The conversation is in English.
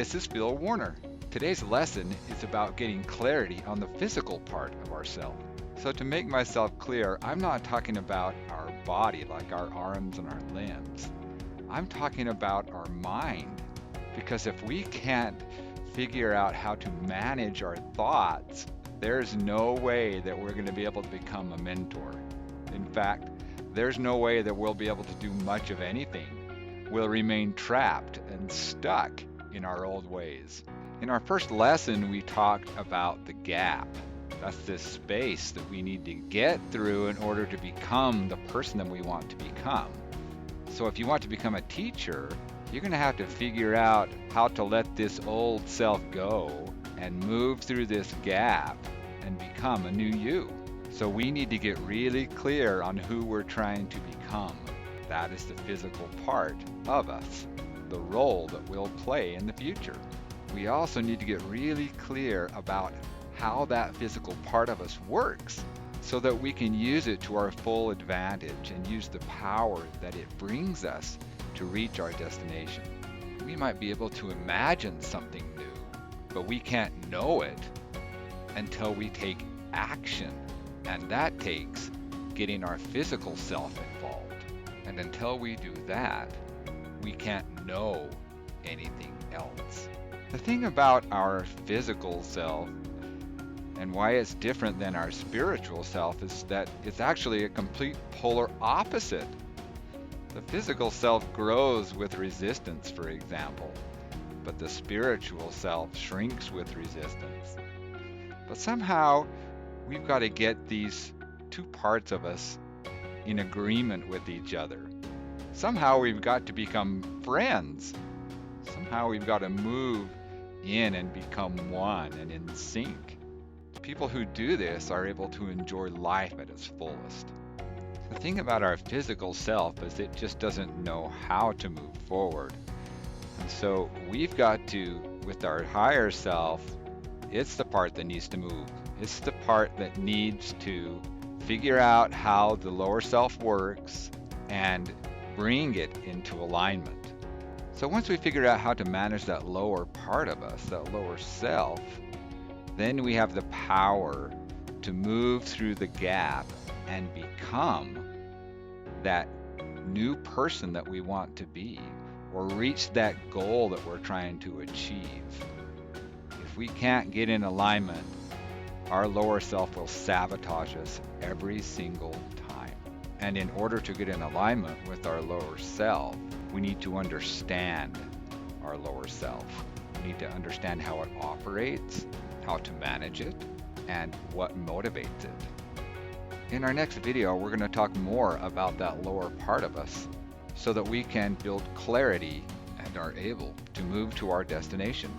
This is Phil Warner. Today's lesson is about getting clarity on the physical part of ourself. So to make myself clear, I'm not talking about our body, like our arms and our limbs. I'm talking about our mind. Because if we can't figure out how to manage our thoughts, there's no way that we're going to be able to become a mentor. In fact, there's no way that we'll be able to do much of anything. We'll remain trapped and stuck in our old ways. In our first lesson, we talked about the gap. That's this space that we need to get through in order to become the person that we want to become. So if you want to become a teacher, you're going to have to figure out how to let this old self go and move through this gap and become a new you. So we need to get really clear on who we're trying to become. That is the physical part of us, the role that we'll play in the future. We also need to get really clear about how that physical part of us works so that we can use it to our full advantage and use the power that it brings us to reach our destination. We might be able to imagine something new, but we can't know it until we take action. And that takes getting our physical self involved. And until we do that, we can't know anything else. The thing about our physical self and why it's different than our spiritual self is that it's actually a complete polar opposite. The physical self grows with resistance, for example, but the spiritual self shrinks with resistance. But somehow, we've got to get these two parts of us in agreement with each other. Somehow we've got to become friends. Somehow we've got to move in and become one and in sync. People who do this are able to enjoy life at its fullest. The thing about our physical self is it just doesn't know how to move forward. And so we've got to, with our higher self, it's the part that needs to move. It's the part that needs to figure out how the lower self works and bring it into alignment. So once we figure out how to manage that lower part of us, that lower self, then we have the power to move through the gap and become that new person that we want to be, or reach that goal that we're trying to achieve. If we can't get in alignment, our lower self will sabotage us every single time. And in order to get in alignment with our lower self, we need to understand our lower self. We need to understand how it operates, how to manage it, and what motivates it. In our next video, we're going to talk more about that lower part of us so that we can build clarity and are able to move to our destination.